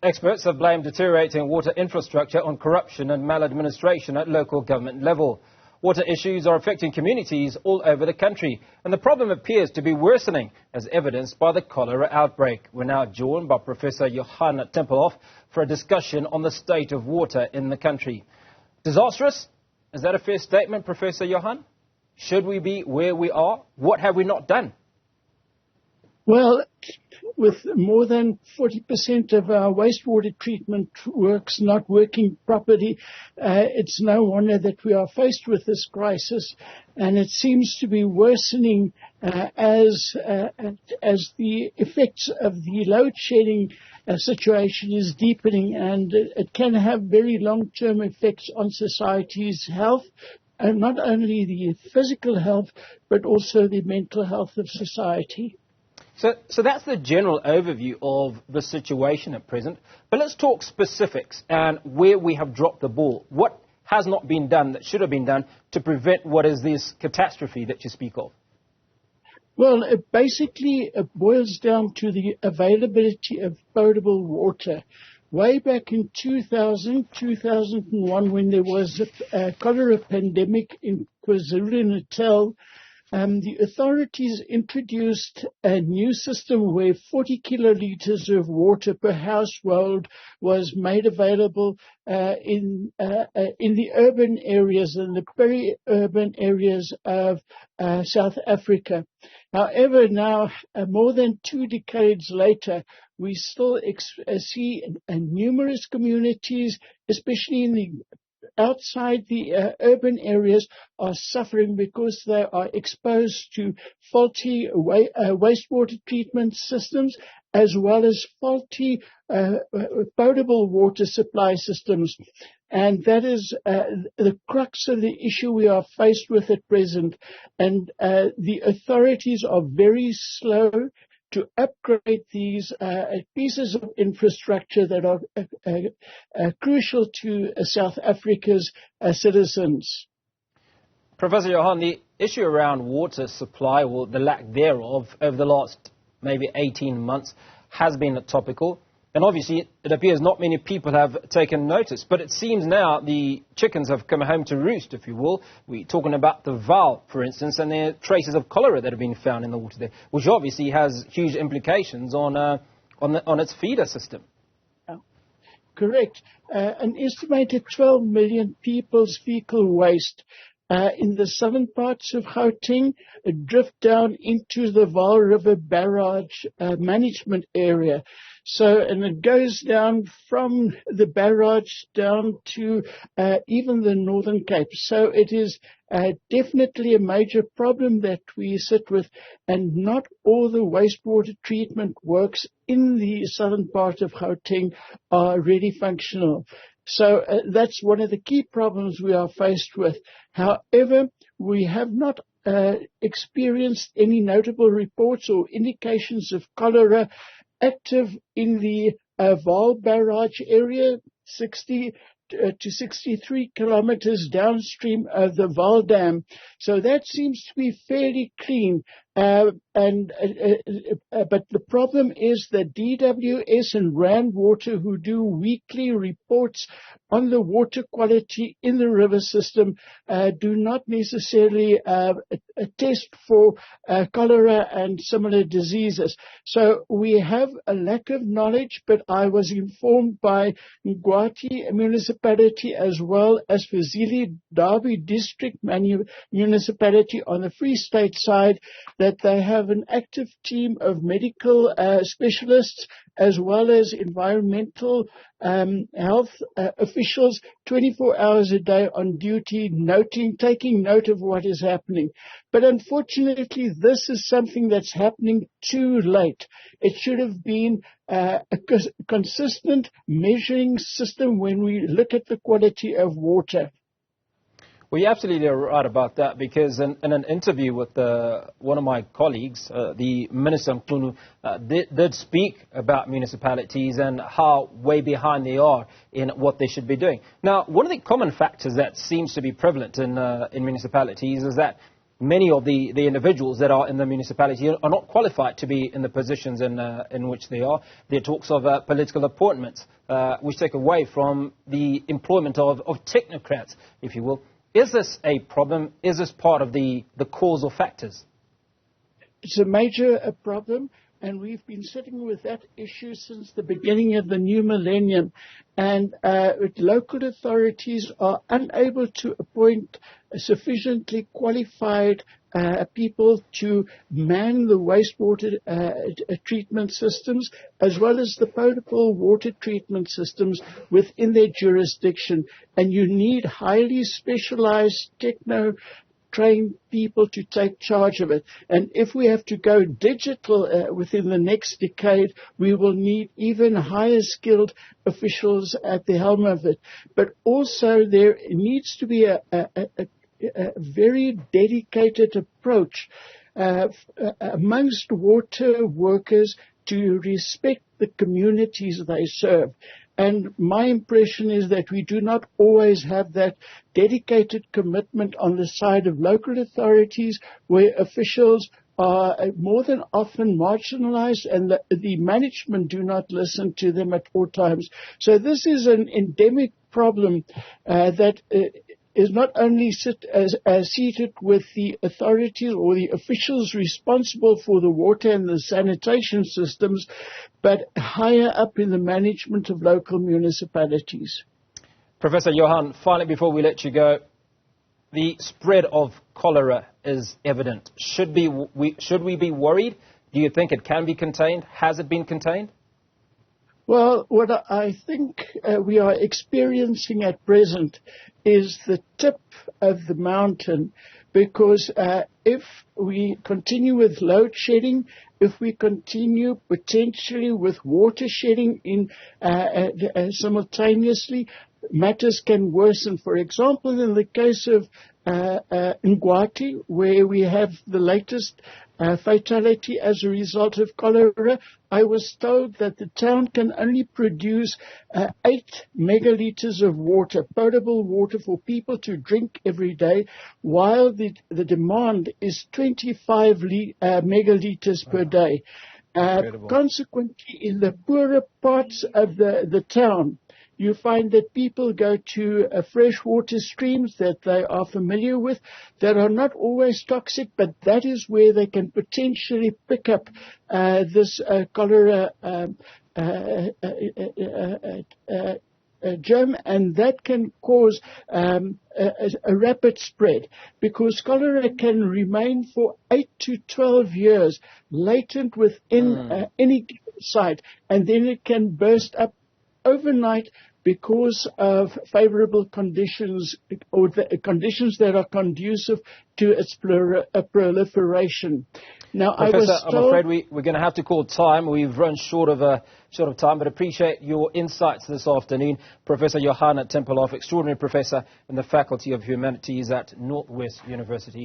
Experts have blamed deteriorating water infrastructure on corruption and maladministration at local government level. Water issues are affecting communities all over the country, and the problem appears to be worsening, as evidenced by the cholera outbreak. We're now joined by Professor Johann at Tempelhoff for a discussion on the state of water in the country. Disastrous? Is that a fair statement, Professor Johann? Should we be where we are? What have we not done? Well, with more than 40% of our wastewater treatment works not working properly, it's no wonder that we are faced with this crisis, and it seems to be worsening as the effects of the load shedding situation is deepening, and it can have very long-term effects on society's health, and not only the physical health, but also the mental health of society. So that's the general overview of the situation at present. But let's talk specifics and where we have dropped the ball. What has not been done that should have been done to prevent what is this catastrophe that you speak of? Well, it basically boils down to the availability of potable water. Way back in 2001, when there was a cholera pandemic in KwaZulu-Natal, the authorities introduced a new system where 40 kiloliters of water per household was made available in the urban areas and the peri-urban areas of South Africa. However, now, more than 2 decades later, we still see numerous communities, especially in the outside the urban areas, are suffering because they are exposed to faulty wastewater treatment systems as well as faulty potable water supply systems. And that is the crux of the issue we are faced with at present. And the authorities are very slow to upgrade these pieces of infrastructure that are crucial to South Africa's citizens. Professor Johann, the issue around water supply, or the lack thereof, over the last maybe 18 months has been topical. And obviously, it appears not many people have taken notice. But it seems now the chickens have come home to roost, if you will. We're talking about the Vaal, for instance, and there are traces of cholera that have been found in the water there, which obviously has huge implications on its feeder system. Correct. An estimated 12 million people's fecal waste in the southern parts of Gauteng drift down into the Vaal River Barrage management area. So, and it goes down from the barrage down to even the Northern Cape. So it is definitely a major problem that we sit with, and not all the wastewater treatment works in the southern part of Gauteng are really functional. So that's one of the key problems we are faced with. However, we have not experienced any notable reports or indications of cholera active in the Vaal Barrage area, 60 to 63 kilometers downstream of the Vaal Dam. So that seems to be fairly clean. But the problem is that DWS and Rand Water, who do weekly reports on the water quality in the river system, do not necessarily test for cholera and similar diseases. So we have a lack of knowledge, but I was informed by Ngwati Municipality as well as Fazili Derby District Municipality on the Free State side that they have an active team of medical specialists as well as environmental health officials 24 hours a day on duty, taking note of what is happening. But unfortunately, this is something that's happening too late. It should have been a consistent measuring system when we look at the quality of water. Well, you're absolutely right about that, because in an interview with one of my colleagues, the Minister Mkhunu, did speak about municipalities and how way behind they are in what they should be doing. Now, one of the common factors that seems to be prevalent in municipalities is that many of the individuals that are in the municipality are not qualified to be in the positions in which they are. There are talks of political appointments, which take away from the employment of technocrats, if you will. Is this a problem? Is this part of the causal factors? It's a major problem, and we've been sitting with that issue since the beginning of the new millennium. And local authorities are unable to appoint sufficiently qualified people to man the wastewater treatment systems, as well as the potable water treatment systems within their jurisdiction. And you need highly specialized trained people to take charge of it. And if we have to go digital within the next decade, we will need even higher skilled officials at the helm of it. But also there needs to be a very dedicated approach amongst water workers to respect the communities they serve. And my impression is that we do not always have that dedicated commitment on the side of local authorities, where officials are more than often marginalized and the management do not listen to them at all times. So this is an endemic problem that is not only seated with the authorities or the officials responsible for the water and the sanitation systems, but higher up in the management of local municipalities. Professor Johann, finally, before we let you go, the spread of cholera is evident. Should we be worried? Do you think it can be contained? Has it been contained? Well, what I think we are experiencing at present is the tip of the mountain, because if we continue with load shedding, if we continue potentially with water shedding simultaneously, matters can worsen. For example, in the case of Ngwati, where we have the latest fatality as a result of cholera, I was told that the town can only produce 8 megaliters of water, potable water for people to drink every day, while the demand is 25 megaliters per day. Consequently, in the poorer parts of the town, you find that people go to freshwater streams that they are familiar with, that are not always toxic, but that is where they can potentially pick up this cholera germ, and that can cause a rapid spread, because cholera can remain for 8 to 12 years latent within any site, and then it can burst up overnight because of favorable conditions, or the conditions that are conducive to its proliferation. Now, Professor, I'm afraid we're going to have to call time. We've run short of time, but appreciate your insights this afternoon. Professor Johann at Tempelhoff, extraordinary professor in the Faculty of Humanities at Northwest University.